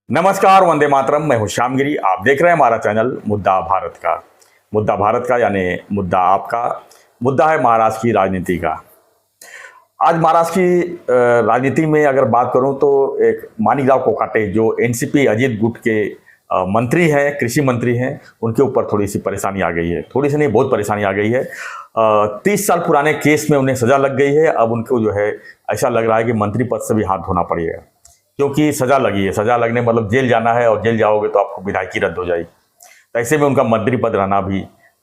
नमस्कार, वंदे मातरम। मैं हूं श्यामगिरी। आप देख रहे हैं हमारा चैनल मुद्दा भारत का। मुद्दा भारत का यानी मुद्दा आपका। मुद्दा है महाराष्ट्र की राजनीति का। आज महाराष्ट्र की राजनीति में अगर बात करूं तो एक माणिकराव कोकाटे जो एनसीपी अजीत गुट के मंत्री हैं, कृषि मंत्री हैं, उनके ऊपर थोड़ी सी परेशानी आ गई है। थोड़ी सी नहीं, बहुत परेशानी आ गई है। 30 साल पुराने केस में उन्हें सजा लग गई है। अब उनको जो है ऐसा लग रहा है कि मंत्री पद से भी हाथ धोना पड़ेगा, क्योंकि सजा लगी है। सजा लगने मतलब जेल जाना है, और जेल जाओगे तो आपको विधायकी रद्द हो जाएगी। तो ऐसे में उनका मंत्री पद रहना भी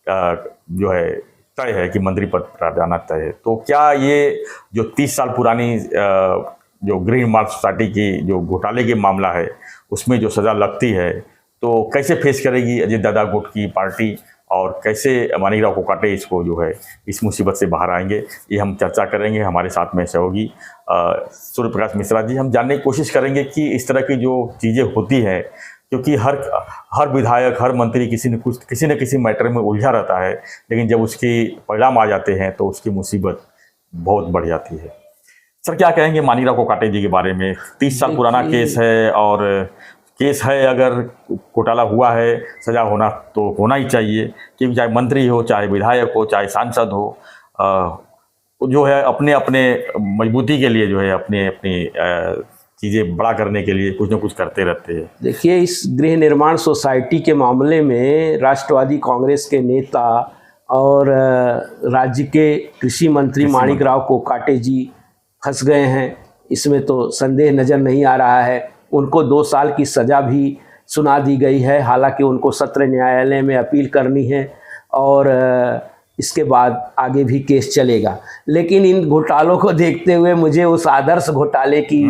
जो है तय है कि मंत्री पद जाना तय है। तो क्या ये जो 30 साल पुरानी जो गृह निर्माण सोसाइटी की जो घोटाले के मामला है उसमें जो सज़ा लगती है तो कैसे फेस करेगी अजय दादा गुट की पार्टी, और कैसे माणिकराव कोकाटे इसको जो है इस मुसीबत से बाहर आएंगे, ये हम चर्चा करेंगे। हमारे साथ में सहयोगी सूर्य प्रकाश मिश्रा जी। हम जानने की कोशिश करेंगे कि इस तरह की जो चीज़ें होती हैं, क्योंकि हर विधायक, हर मंत्री किसी न किसी मैटर में उलझा रहता है, लेकिन जब उसके परिणाम आ जाते हैं तो उसकी मुसीबत बहुत बढ़ जाती है। सर, क्या कहेंगे माणिकराव कोकाटे जी के बारे में? 30 साल पुराना केस है, और केस है, अगर घोटाला हुआ है, सजा होना तो होना ही चाहिए, क्योंकि चाहे मंत्री हो, चाहे विधायक हो, चाहे सांसद हो, जो है अपने अपने मजबूती के लिए जो है अपनी चीज़ें बड़ा करने के लिए कुछ न कुछ करते रहते हैं। देखिए, इस गृह निर्माण सोसाइटी के मामले में राष्ट्रवादी कांग्रेस के नेता और राज्य के कृषि मंत्री माणिकराव कोकाटे जी फंस गए हैं। इसमें तो संदेह नज़र नहीं आ रहा है। उनको 2 साल की सज़ा भी सुना दी गई है। हालांकि उनको सत्र न्यायालय में अपील करनी है और इसके बाद आगे भी केस चलेगा। लेकिन इन घोटालों को देखते हुए मुझे उस आदर्श घोटाले की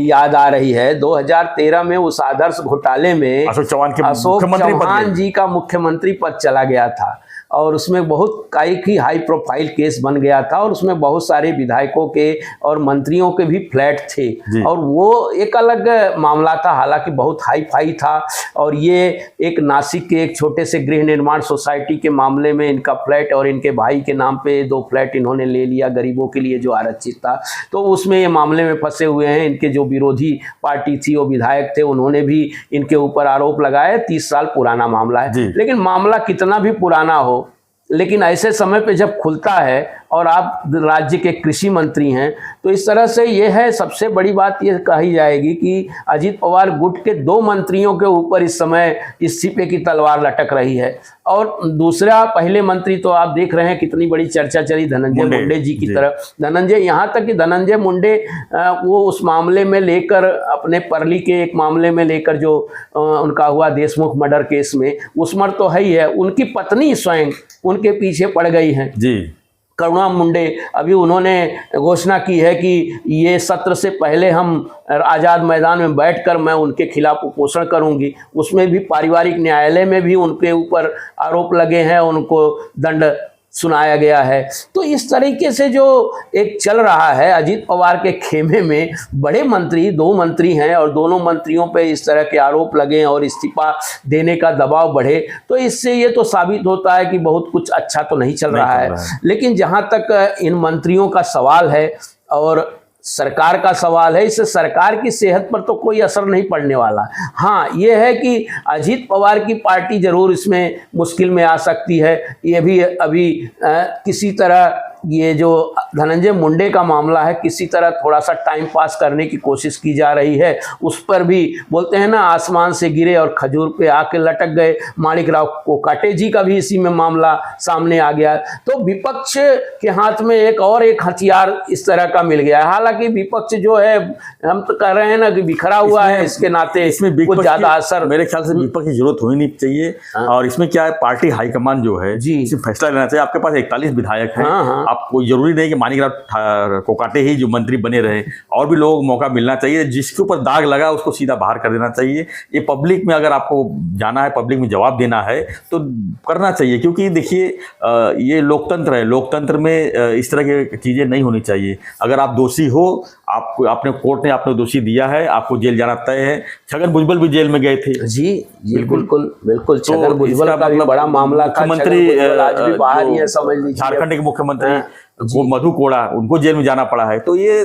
याद आ रही है। 2013 में उस आदर्श घोटाले में अशोक चौहान जी का मुख्यमंत्री पद चला गया था, और उसमें बहुत ही हाई प्रोफाइल केस बन गया था, और उसमें बहुत सारे विधायकों के और मंत्रियों के भी फ्लैट थे, और वो एक अलग मामला था। हालांकि बहुत हाई फाई था, और ये एक नासिक के एक छोटे से गृह निर्माण सोसाइटी के मामले में इनका फ्लैट और इनके भाई के नाम पे 2 फ्लैट इन्होंने ले लिया गरीबों के लिए जो आरक्षित था। तो उसमें ये मामले में फंसे हुए हैं। इनके जो विरोधी पार्टी थी, वो विधायक थे, उन्होंने भी इनके ऊपर आरोप लगाए। 30 साल पुराना मामला है। लेकिन मामला कितना भी पुराना हो, लेकिन ऐसे समय पे जब खुलता है और आप राज्य के कृषि मंत्री हैं, तो इस तरह से ये है। सबसे बड़ी बात ये कही जाएगी कि अजीत पवार गुट के 2 मंत्रियों के ऊपर इस समय इस्तीफे की तलवार लटक रही है। और दूसरा, पहले मंत्री तो आप देख रहे हैं कितनी बड़ी चर्चा चली धनंजय मुंडे जी की तरफ। धनंजय, यहाँ तक कि धनंजय मुंडे वो उस मामले में लेकर, अपने परली के एक मामले में लेकर जो उनका हुआ देशमुख मर्डर केस में, उसमें तो है ही है, उनकी पत्नी स्वयं उनके पीछे पड़ गई हैं जी, करुणा मुंडे। अभी उन्होंने घोषणा की है कि ये सत्र से पहले हम आज़ाद मैदान में बैठकर मैं उनके खिलाफ उपोषण करूंगी। उसमें भी पारिवारिक न्यायालय में भी उनके ऊपर आरोप लगे हैं, उनको दंड सुनाया गया है। तो इस तरीके से जो एक चल रहा है अजीत पवार के खेमे में, बड़े मंत्री 2 मंत्री हैं, और दोनों मंत्रियों पे इस तरह के आरोप लगे और इस्तीफा देने का दबाव बढ़े, तो इससे ये तो साबित होता है कि बहुत कुछ अच्छा तो नहीं चल रहा है। लेकिन जहाँ तक इन मंत्रियों का सवाल है और सरकार का सवाल है, इससे सरकार की सेहत पर तो कोई असर नहीं पड़ने वाला। हाँ, ये है कि अजीत पवार की पार्टी जरूर इसमें मुश्किल में आ सकती है। ये भी अभी किसी तरह ये जो धनंजय मुंडे का मामला है, किसी तरह थोड़ा सा टाइम पास करने की कोशिश की जा रही है। उस पर भी बोलते हैं ना, आसमान से गिरे और खजूर पे आके लटक गए। माणिकराव कोकाटे जी का भी इसी में मामला सामने आ गया। तो विपक्ष के हाथ में एक हथियार इस तरह का मिल गया है। हालांकि विपक्ष जो है, हम तो कह रहे हैं ना कि बिखरा हुआ है, इसके नाते इसमें कुछ ज्यादा असर मेरे ख्याल से विपक्ष की जरूरत होनी नहीं चाहिए। और इसमें क्या है, पार्टी हाईकमान जो है जी फैसला लेना चाहिए। आपके पास 41 विधायक हैं। आपको जरूरी नहीं कि माणिकराव कोकाटे ही जो मंत्री बने रहे, और भी लोगों को मौका मिलना चाहिए। जिसके ऊपर दाग लगा उसको सीधा बाहर कर देना चाहिए। ये पब्लिक में अगर आपको जाना है, पब्लिक में जवाब देना है तो करना चाहिए, क्योंकि देखिए ये लोकतंत्र है। लोकतंत्र में इस तरह की चीज़ें नहीं होनी चाहिए। अगर आप दोषी हो, आपने कोर्ट ने आपने दोषी दिया है, आपको जेल जाना तय है। छगन भुजबल भी जेल में गए थे जी, बिल्कुल। छगन भुजबल का भी बड़ा मामला था। मुख्यमंत्री आज भी बाहर ही है, समझ लीजिए। झारखंड के मुख्यमंत्री वो मधु कोड़ा, उनको जेल में जाना पड़ा है। तो ये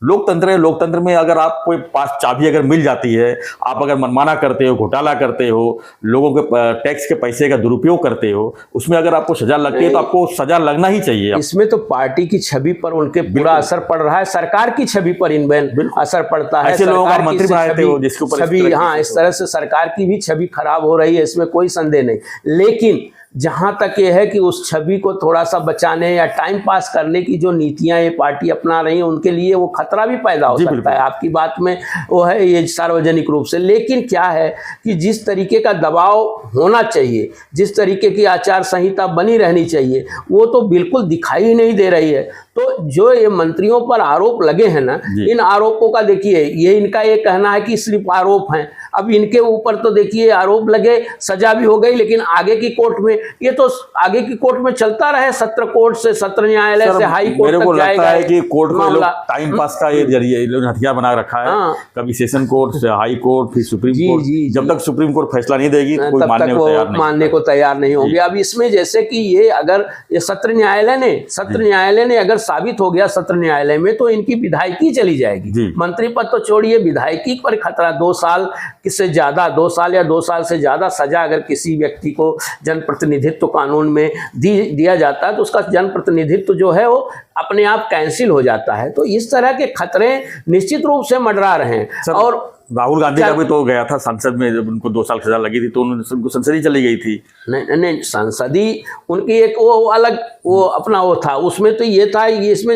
लोकतंत्र है, लोकतंत्र में अगर आपको पास चाबी अगर मिल जाती है, आप अगर मनमाना करते हो, घोटाला करते हो, लोगों के टैक्स के पैसे का दुरुपयोग करते हो, उसमें अगर आपको सजा लगती है तो आपको सजा लगना ही चाहिए। इसमें तो पार्टी की छवि पर उनके पूरा असर पड़ रहा है, सरकार की छवि पर इनमें असर पड़ता है। ऐसे लोगों का मंत्री बनाए थे वो जिसके ऊपर छवि, हाँ, इस तरह से सरकार की भी छवि खराब हो रही है, इसमें कोई संदेह नहीं। लेकिन जहां तक ये है कि उस छवि को थोड़ा सा बचाने या टाइम पास करने की जो नीतियां ये पार्टी अपना रही है, उनके लिए वो खतरा भी पैदा हो सकता है। आपकी बात में वो है ये सार्वजनिक रूप से। लेकिन क्या है कि जिस तरीके का दबाव होना चाहिए, जिस तरीके की आचार संहिता बनी रहनी चाहिए, वो तो बिल्कुल दिखाई ही नहीं दे रही है। तो जो ये मंत्रियों पर आरोप लगे हैं ना, इन आरोपों का देखिए, ये इनका ये कहना है कि सिर्फ आरोप हैं। अब इनके ऊपर तो देखिए आरोप लगे, सजा भी हो गई, लेकिन आगे की कोर्ट में, ये तो आगे की कोर्ट में चलता रहे, सत्र कोर्ट से, सत्र न्यायालय से हाई कोर्ट तक जाएगा। लगता है कि कोर्ट में लोग टाइम पास का ये जरिए हथियार बना रखा है। कभी सेशन कोर्ट से हाई कोर्ट, फिर सुप्रीम कोर्ट। जब तक सुप्रीम कोर्ट फैसला नहीं देगी तो कोई मानने को तैयार नहीं होगी। अब इसमें जैसे कि ये अगर ये सत्र न्यायालय ने अगर साबित हो गया सत्र न्यायालय में, तो इनकी विधायकी चली जाएगी। मंत्री पद तो छोड़िए, विधायकी पर खतरा। 2 साल से ज्यादा, 2 साल या 2 साल से ज्यादा सजा अगर किसी व्यक्ति को जनप्रतिनिधित्व कानून में दिया जाता है, तो उसका जनप्रतिनिधित्व जो है वो अपने आप कैंसिल हो जाता है। तो इस तरह के खतरे निश्चित रूप से मंडरा रहे हैं। और राहुल गांधी का भी तो गया था संसद में, जब उनको 2 साल सजा लगी थी तो उनको संसद ही चली गई थी। नहीं, संसदी उनकी एक वो अलग वो अपना वो था, उसमें तो ये था, ये इसमें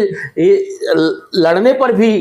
लड़ने पर भी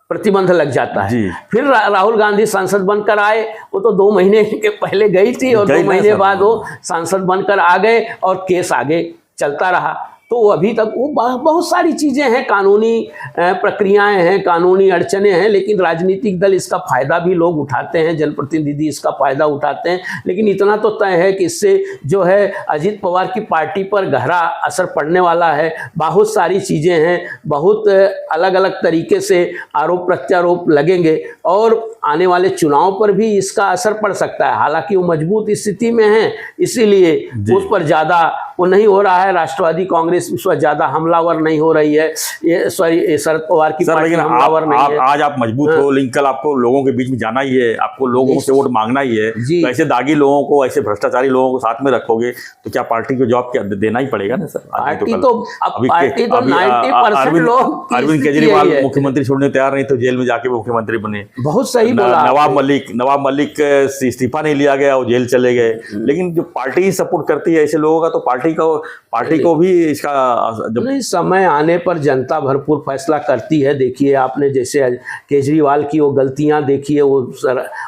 प्रतिबंध लग जाता है। फिर राहुल गांधी सांसद बनकर आए, वो तो 2 महीने के पहले गई थी और 2 महीने बाद वो सांसद बनकर आ गए और केस आगे चलता रहा। तो अभी तक वो बहुत सारी चीज़ें हैं, कानूनी प्रक्रियाएं हैं, कानूनी अड़चने हैं, लेकिन राजनीतिक दल इसका फ़ायदा भी लोग उठाते हैं, जनप्रतिनिधि इसका फ़ायदा उठाते हैं। लेकिन इतना तो तय है कि इससे जो है अजीत पवार की पार्टी पर गहरा असर पड़ने वाला है। बहुत सारी चीज़ें हैं, बहुत अलग अलग तरीके से आरोप प्रत्यारोप लगेंगे और आने वाले चुनाव पर भी इसका असर पड़ सकता है। हालांकि वो मजबूत स्थिति में है, इसीलिए उस पर ज़्यादा वो नहीं हो रहा है। राष्ट्रवादी कांग्रेस उस पर ज़्यादा हमलावर नहीं हो रही है, ये सॉरी शरद पवार की पार्टी हमलावर नहीं है। आज आप मजबूत हो, लेकिन कल आपको लोगों के बीच में जाना ही है, आपको लोगों से वोट मांगना ही है। तो ऐसे दागी लोगों को, ऐसे भ्रष्टाचारी लोगों को साथ में रखोगे तो क्या पार्टी को जॉब क्या देना ही पड़ेगा ना सर? पार्टी तो 90% लोग, अरविंद केजरीवाल मुख्यमंत्री छोड़ने तैयार नहीं तो जेल में जाके मुख्यमंत्री बने। बहुत सही बोला। नवाब मलिक इस्तीफा नहीं लिया गया, वो जेल चले गए। लेकिन जो पार्टी ही सपोर्ट करती है ऐसे लोगों का, तो पार्टी को भी इसका नहीं, समय आने पर जनता भरपूर फैसला करती है। देखिए आपने जैसे केजरीवाल की वो गलतियां देखिए, वो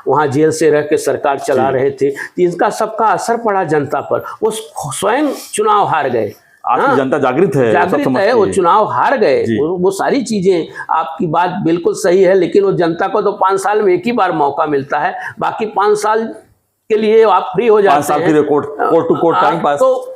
वहाँ जेल से रह के सरकार चला रहे थे, तो इनका सबका असर पड़ा जनता पर। वो स्वयं चुनाव हार गए। आज की जनता जागृत है, वो चुनाव हार गए। वो सारी चीजें, आपकी बात बिल्कुल सही है। लेकिन वो जनता को तो 5 साल में एक ही बार मौका मिलता है, बाकी 5 साल के लिए आप फ्री हो जाते हैं, फिर court to court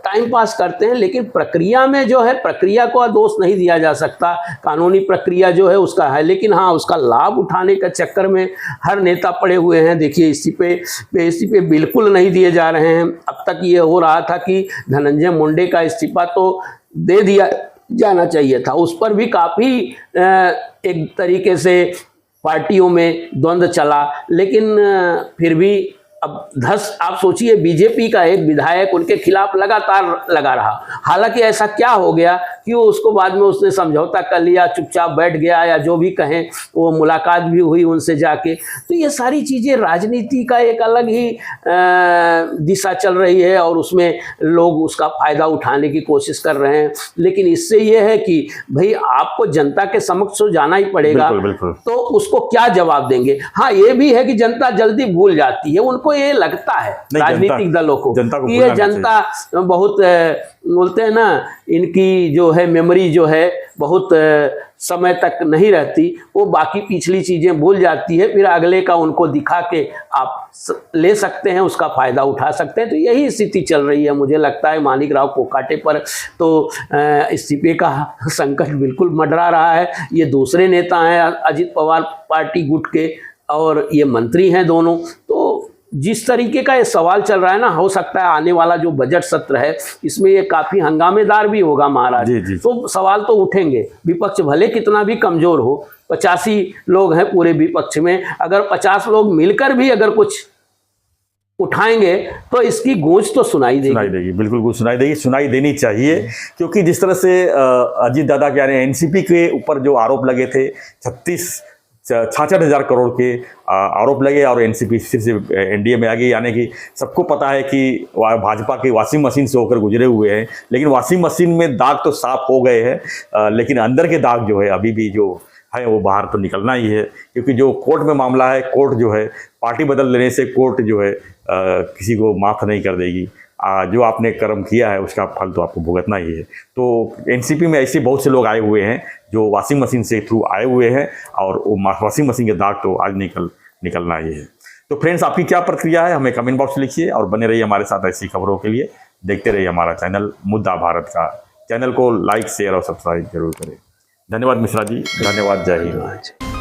time pass करते हैं। लेकिन प्रक्रिया में जो है, प्रक्रिया को दोष नहीं दिया जा सकता, कानूनी प्रक्रिया जो है उसका है। लेकिन हाँ, उसका लाभ उठाने का चक्कर में हर नेता पड़े हुए हैं। देखिए इस्तीफे बिल्कुल नहीं दिए जा रहे हैं। अब तक ये हो रहा था कि धनंजय मुंडे का इस्तीफा तो दे दिया जाना चाहिए था, उस पर भी काफ़ी एक तरीके से पार्टियों में द्वंद्व चला। लेकिन फिर भी अब आप सोचिए, बीजेपी का एक विधायक उनके खिलाफ लगातार लगा रहा। हालांकि ऐसा क्या हो गया कि वो उसको बाद में उसने समझौता कर लिया, चुपचाप बैठ गया, या जो भी कहें, वो मुलाकात भी हुई उनसे जाके। तो ये सारी चीज़ें, राजनीति का एक अलग ही दिशा चल रही है और उसमें लोग उसका फ़ायदा उठाने की कोशिश कर रहे हैं। लेकिन इससे ये है कि भाई आपको जनता के समक्ष तो जाना ही पड़ेगा। बिल्कुल। तो उसको क्या जवाब देंगे? हाँ, ये भी है कि जनता जल्दी भूल जाती है। उनको ये लगता है राजनीतिक दलों को कि ये जनता बहुत बोलते हैं ना, इनकी जो है मेमोरी जो है बहुत समय तक नहीं रहती, वो बाकी पिछली चीज़ें भूल जाती है। फिर अगले का उनको दिखा के आप ले सकते हैं, उसका फ़ायदा उठा सकते हैं। तो यही स्थिति चल रही है। मुझे लगता है माणिक राव कोकाटे पर तो इस्तीफे का संकट बिल्कुल मंडरा रहा है। ये दूसरे नेता हैं अजित पवार पार्टी गुट के, और ये मंत्री हैं दोनों। तो जिस तरीके का ये सवाल चल रहा है ना, हो सकता है आने वाला जो बजट सत्र है इसमें ये काफी हंगामेदार भी होगा महाराज। जी। तो सवाल तो उठेंगे, विपक्ष भले कितना भी कमजोर हो, 85 लोग हैं पूरे विपक्ष में, अगर 50 लोग मिलकर भी अगर कुछ उठाएंगे तो इसकी गूंज तो सुनाई देगी। बिल्कुल सुनाई देगी, सुनाई देनी चाहिए। क्योंकि जिस तरह से अजीत दादा के यानी एनसीपी के ऊपर जो आरोप लगे थे, 66,000 करोड़ के आरोप लगे और एनसीपी फिर से एनडीए में आ गई। यानी कि सबको पता है कि भाजपा की वॉशिंग मशीन से होकर गुजरे हुए हैं, लेकिन वॉशिंग मशीन में दाग तो साफ हो गए हैं, लेकिन अंदर के दाग जो है अभी भी जो है वो बाहर तो निकलना ही है। क्योंकि जो कोर्ट में मामला है, कोर्ट जो है पार्टी बदल लेने से कोर्ट जो है किसी को माफ़ नहीं कर देगी। जो आपने कर्म किया है उसका फल तो आपको भुगतना ही है। तो एनसीपी में ऐसे बहुत से लोग आए हुए हैं जो वॉशिंग मशीन से थ्रू आए हुए हैं और वो वॉशिंग मशीन के दाग तो आज निकलना ही है। तो फ्रेंड्स, आपकी क्या प्रक्रिया है हमें कमेंट बॉक्स में लिखिए और बने रहिए हमारे साथ ऐसी खबरों के लिए। देखते रहिए हमारा चैनल मुद्दा भारत का। चैनल को लाइक शेयर और सब्सक्राइब जरूर करें। धन्यवाद मिश्रा जी, धन्यवाद, जय हिंद।